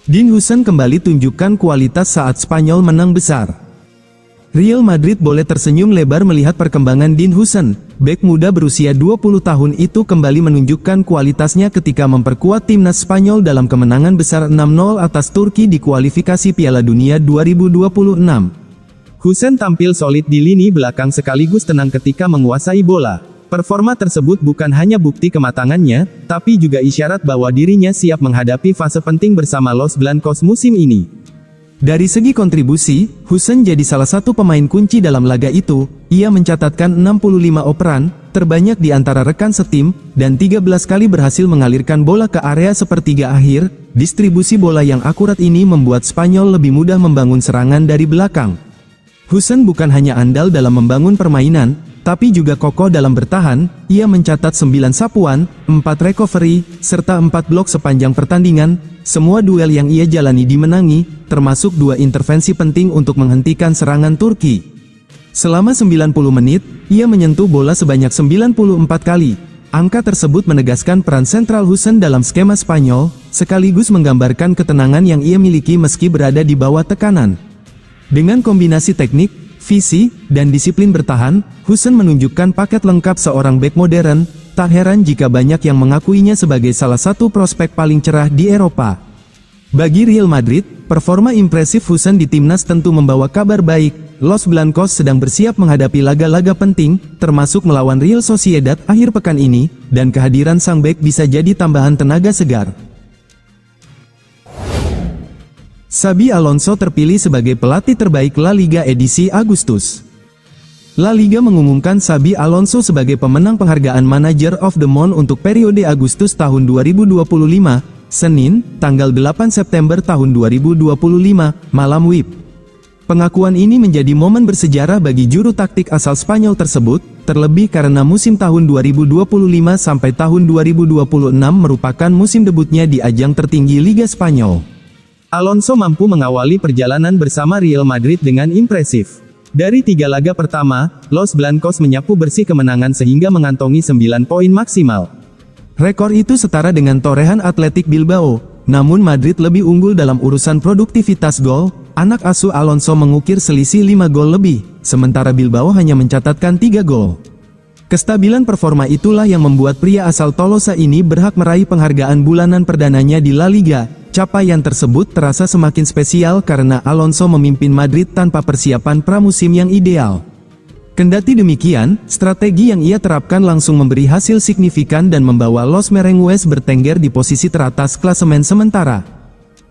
Dean Huijsen kembali tunjukkan kualitas saat Spanyol menang besar. Real Madrid boleh tersenyum lebar melihat perkembangan Dean Huijsen. Bek muda berusia 20 tahun itu kembali menunjukkan kualitasnya ketika memperkuat timnas Spanyol dalam kemenangan besar 6-0 atas Turki di kualifikasi Piala Dunia 2026. Huijsen tampil solid di lini belakang sekaligus tenang ketika menguasai bola. Performa tersebut bukan hanya bukti kematangannya, tapi juga isyarat bahwa dirinya siap menghadapi fase penting bersama Los Blancos musim ini. Dari segi kontribusi, Huijsen jadi salah satu pemain kunci dalam laga itu. Ia mencatatkan 65 operan, terbanyak di antara rekan setim, dan 13 kali berhasil mengalirkan bola ke area sepertiga akhir. Distribusi bola yang akurat ini membuat Spanyol lebih mudah membangun serangan dari belakang. Huijsen bukan hanya andal dalam membangun permainan, tapi juga kokoh dalam bertahan. Ia mencatat 9 sapuan, 4 recovery, serta 4 blok sepanjang pertandingan. Semua duel yang ia jalani dimenangi, termasuk 2 intervensi penting untuk menghentikan serangan Turki. Selama 90 menit, ia menyentuh bola sebanyak 94 kali. Angka tersebut menegaskan peran sentral Huijsen dalam skema Spanyol, sekaligus menggambarkan ketenangan yang ia miliki meski berada di bawah tekanan. Dengan kombinasi teknik, visi, dan disiplin bertahan, Huijsen menunjukkan paket lengkap seorang bek modern. Tak heran jika banyak yang mengakuinya sebagai salah satu prospek paling cerah di Eropa. Bagi Real Madrid, performa impresif Huijsen di timnas tentu membawa kabar baik. Los Blancos sedang bersiap menghadapi laga-laga penting, termasuk melawan Real Sociedad akhir pekan ini, dan kehadiran sang bek bisa jadi tambahan tenaga segar. Xabi Alonso terpilih sebagai pelatih terbaik La Liga edisi Agustus. La Liga mengumumkan Xabi Alonso sebagai pemenang penghargaan Manager of the Month untuk periode Agustus tahun 2025, Senin, tanggal 8 September tahun 2025, malam WIB. Pengakuan ini menjadi momen bersejarah bagi juru taktik asal Spanyol tersebut, terlebih karena musim tahun 2025 sampai tahun 2026 merupakan musim debutnya di ajang tertinggi Liga Spanyol. Alonso mampu mengawali perjalanan bersama Real Madrid dengan impresif. Dari 3 laga pertama, Los Blancos menyapu bersih kemenangan sehingga mengantongi 9 poin maksimal. Rekor itu setara dengan torehan Athletic Bilbao, namun Madrid lebih unggul dalam urusan produktivitas gol. Anak asuh Alonso mengukir selisih 5 gol lebih, sementara Bilbao hanya mencatatkan 3 gol. Kestabilan performa itulah yang membuat pria asal Tolosa ini berhak meraih penghargaan bulanan perdananya di La Liga. Capaian tersebut terasa semakin spesial karena Alonso memimpin Madrid tanpa persiapan pramusim yang ideal. Kendati demikian, strategi yang ia terapkan langsung memberi hasil signifikan dan membawa Los Merengues bertengger di posisi teratas klasemen sementara.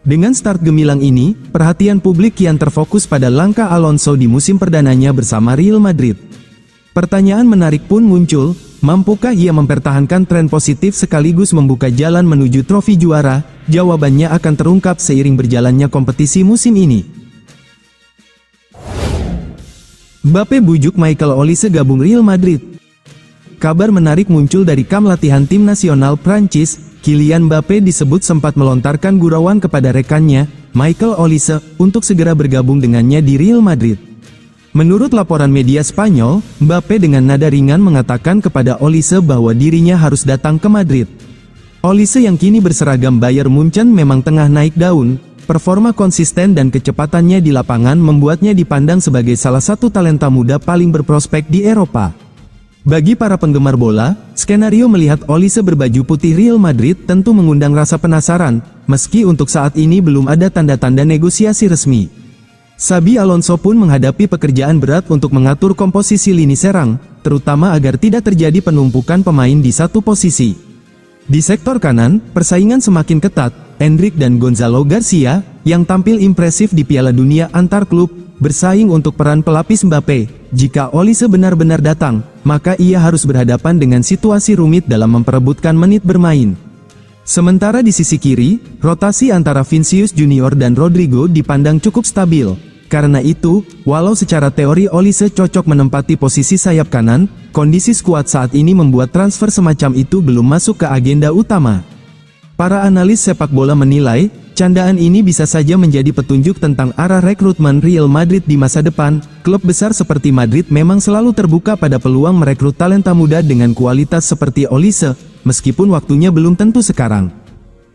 Dengan start gemilang ini, perhatian publik kian terfokus pada langkah Alonso di musim perdananya bersama Real Madrid. Pertanyaan menarik pun muncul, mampukah ia mempertahankan tren positif sekaligus membuka jalan menuju trofi juara? Jawabannya akan terungkap seiring berjalannya kompetisi musim ini. Mbappé bujuk Michael Olise gabung Real Madrid. Kabar menarik muncul dari kam latihan tim nasional Prancis. Kylian Mbappé disebut sempat melontarkan gurauan kepada rekannya, Michael Olise, untuk segera bergabung dengannya di Real Madrid. Menurut laporan media Spanyol, Mbappé dengan nada ringan mengatakan kepada Olise bahwa dirinya harus datang ke Madrid. Olise yang kini berseragam Bayern Munchen memang tengah naik daun. Performa konsisten dan kecepatannya di lapangan membuatnya dipandang sebagai salah satu talenta muda paling berprospek di Eropa. Bagi para penggemar bola, skenario melihat Olise berbaju putih Real Madrid tentu mengundang rasa penasaran, meski untuk saat ini belum ada tanda-tanda negosiasi resmi. Xabi Alonso pun menghadapi pekerjaan berat untuk mengatur komposisi lini serang, terutama agar tidak terjadi penumpukan pemain di satu posisi. Di sektor kanan, persaingan semakin ketat. Endrick dan Gonzalo Garcia, yang tampil impresif di Piala Dunia antar klub, bersaing untuk peran pelapis Mbappé. Jika Olise benar-benar datang, maka ia harus berhadapan dengan situasi rumit dalam memperebutkan menit bermain. Sementara di sisi kiri, rotasi antara Vinicius Junior dan Rodrigo dipandang cukup stabil. Karena itu, walau secara teori Olise cocok menempati posisi sayap kanan, kondisi skuad saat ini membuat transfer semacam itu belum masuk ke agenda utama. Para analis sepak bola menilai, candaan ini bisa saja menjadi petunjuk tentang arah rekrutmen Real Madrid di masa depan. Klub besar seperti Madrid memang selalu terbuka pada peluang merekrut talenta muda dengan kualitas seperti Olise, meskipun waktunya belum tentu sekarang.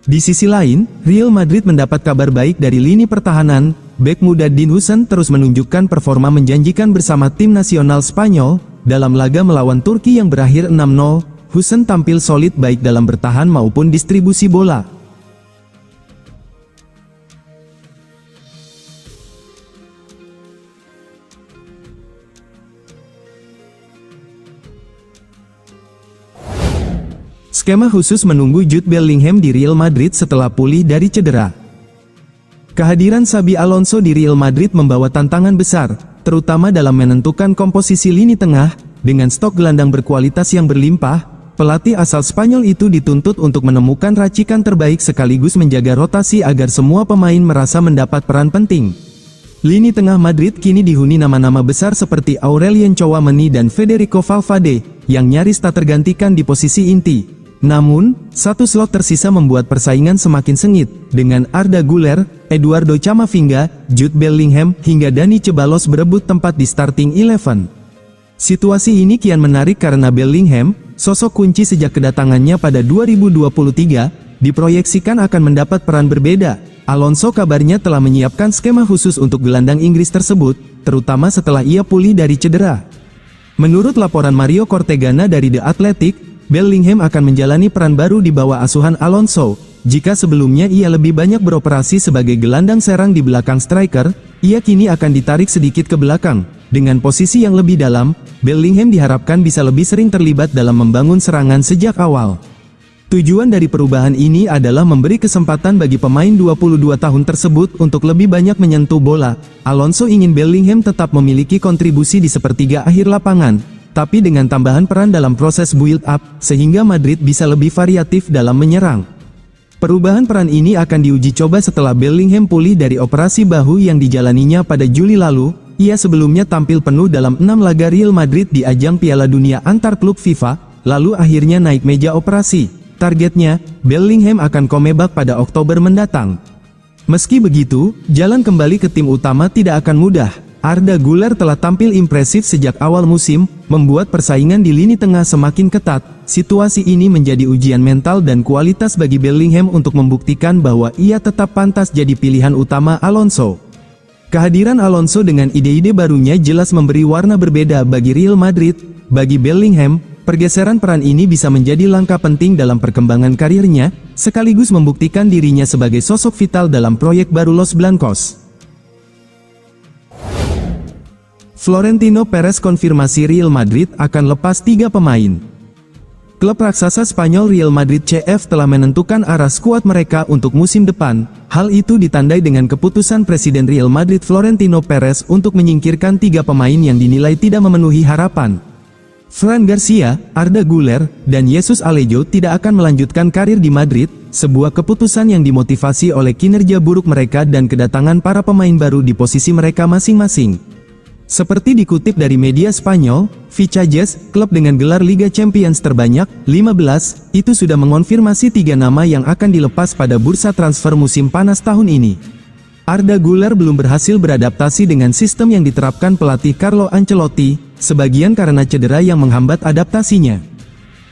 Di sisi lain, Real Madrid mendapat kabar baik dari lini pertahanan. Bek muda Dean Huijsen terus menunjukkan performa menjanjikan bersama tim nasional Spanyol. Dalam laga melawan Turki yang berakhir 6-0, Huijsen tampil solid baik dalam bertahan maupun distribusi bola. Skema khusus menunggu Jude Bellingham di Real Madrid setelah pulih dari cedera. Kehadiran Xabi Alonso di Real Madrid membawa tantangan besar, terutama dalam menentukan komposisi lini tengah. Dengan stok gelandang berkualitas yang berlimpah, pelatih asal Spanyol itu dituntut untuk menemukan racikan terbaik sekaligus menjaga rotasi agar semua pemain merasa mendapat peran penting. Lini tengah Madrid kini dihuni nama-nama besar seperti Aurelien Tchouameni dan Federico Valverde, yang nyaris tak tergantikan di posisi inti. Namun, satu slot tersisa membuat persaingan semakin sengit, dengan Arda Güler, Eduardo Camavinga, Jude Bellingham, hingga Dani Ceballos berebut tempat di starting 11. Situasi ini kian menarik karena Bellingham, sosok kunci sejak kedatangannya pada 2023, diproyeksikan akan mendapat peran berbeda. Alonso kabarnya telah menyiapkan skema khusus untuk gelandang Inggris tersebut, terutama setelah ia pulih dari cedera. Menurut laporan Mario Cortegana dari The Athletic, Bellingham akan menjalani peran baru di bawah asuhan Alonso. Jika sebelumnya ia lebih banyak beroperasi sebagai gelandang serang di belakang striker, ia kini akan ditarik sedikit ke belakang. Dengan posisi yang lebih dalam, Bellingham diharapkan bisa lebih sering terlibat dalam membangun serangan sejak awal. Tujuan dari perubahan ini adalah memberi kesempatan bagi pemain 22 tahun tersebut untuk lebih banyak menyentuh bola. Alonso ingin Bellingham tetap memiliki kontribusi di sepertiga akhir lapangan, tapi dengan tambahan peran dalam proses build-up, sehingga Madrid bisa lebih variatif dalam menyerang. Perubahan peran ini akan diuji coba setelah Bellingham pulih dari operasi bahu yang dijalaninya pada Juli lalu. Ia sebelumnya tampil penuh dalam 6 laga Real Madrid di ajang Piala Dunia antar klub FIFA, lalu akhirnya naik meja operasi. Targetnya, Bellingham akan comeback pada Oktober mendatang. Meski begitu, jalan kembali ke tim utama tidak akan mudah. Arda Güler telah tampil impresif sejak awal musim, membuat persaingan di lini tengah semakin ketat. Situasi ini menjadi ujian mental dan kualitas bagi Bellingham untuk membuktikan bahwa ia tetap pantas jadi pilihan utama Alonso. Kehadiran Alonso dengan ide-ide barunya jelas memberi warna berbeda bagi Real Madrid. Bagi Bellingham, pergeseran peran ini bisa menjadi langkah penting dalam perkembangan karirnya, sekaligus membuktikan dirinya sebagai sosok vital dalam proyek baru Los Blancos. Florentino Perez konfirmasi Real Madrid akan lepas 3 pemain. Klub raksasa Spanyol Real Madrid CF telah menentukan arah skuad mereka untuk musim depan. Hal itu ditandai dengan keputusan Presiden Real Madrid Florentino Perez untuk menyingkirkan 3 pemain yang dinilai tidak memenuhi harapan. Fran Garcia, Arda Güler, dan Jesus Alejo tidak akan melanjutkan karir di Madrid, sebuah keputusan yang dimotivasi oleh kinerja buruk mereka dan kedatangan para pemain baru di posisi mereka masing-masing. Seperti dikutip dari media Spanyol, Fichajes, klub dengan gelar Liga Champions terbanyak, 15, itu sudah mengonfirmasi 3 nama yang akan dilepas pada bursa transfer musim panas tahun ini. Arda Güler belum berhasil beradaptasi dengan sistem yang diterapkan pelatih Carlo Ancelotti, sebagian karena cedera yang menghambat adaptasinya.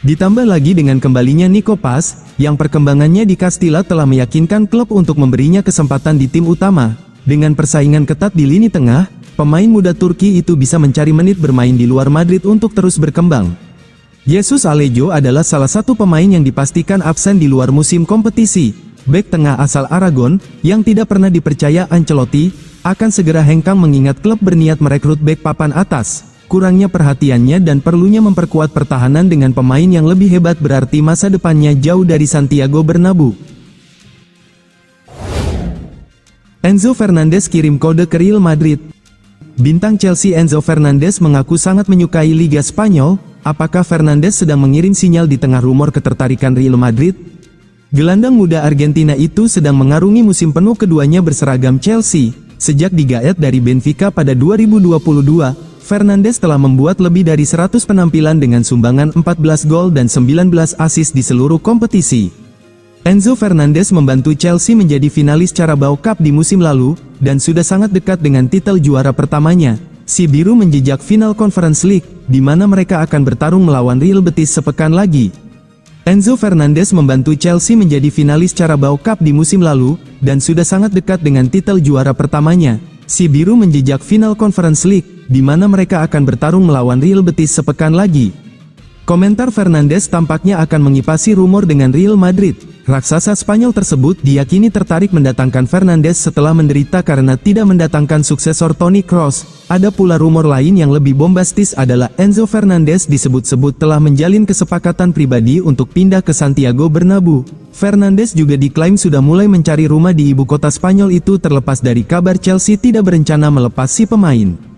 Ditambah lagi dengan kembalinya Nico Paz, yang perkembangannya di Castilla telah meyakinkan klub untuk memberinya kesempatan di tim utama. Dengan persaingan ketat di lini tengah, pemain muda Turki itu bisa mencari menit bermain di luar Madrid untuk terus berkembang. Jesus Alejo adalah salah satu pemain yang dipastikan absen di luar musim kompetisi. Bek tengah asal Aragon, yang tidak pernah dipercaya Ancelotti, akan segera hengkang mengingat klub berniat merekrut bek papan atas. Kurangnya perhatiannya dan perlunya memperkuat pertahanan dengan pemain yang lebih hebat berarti masa depannya jauh dari Santiago Bernabeu. Enzo Fernandez kirim kode ke Real Madrid. Bintang Chelsea Enzo Fernandez mengaku sangat menyukai Liga Spanyol. Apakah Fernandes sedang mengirim sinyal di tengah rumor ketertarikan Real Madrid? Gelandang muda Argentina itu sedang mengarungi musim penuh keduanya berseragam Chelsea. Sejak digaet dari Benfica pada 2022, Fernandes telah membuat lebih dari 100 penampilan dengan sumbangan 14 gol dan 19 assist di seluruh kompetisi. Enzo Fernandez membantu Chelsea menjadi finalis Carabao Cup di musim lalu, dan sudah sangat dekat dengan titel juara pertamanya. Si Biru menjejak final Conference League, di mana mereka akan bertarung melawan Real Betis sepekan lagi. Enzo Fernandez membantu Chelsea menjadi finalis Carabao Cup di musim lalu, dan sudah sangat dekat dengan titel juara pertamanya. Si Biru menjejak final Conference League, di mana mereka akan bertarung melawan Real Betis sepekan lagi. Komentar Fernandes tampaknya akan mengipasi rumor dengan Real Madrid. Raksasa Spanyol tersebut diyakini tertarik mendatangkan Fernandes setelah menderita karena tidak mendatangkan suksesor Toni Kroos. Ada pula rumor lain yang lebih bombastis adalah Enzo Fernandes disebut-sebut telah menjalin kesepakatan pribadi untuk pindah ke Santiago Bernabeu. Fernandes juga diklaim sudah mulai mencari rumah di ibu kota Spanyol itu terlepas dari kabar Chelsea tidak berencana melepas si pemain.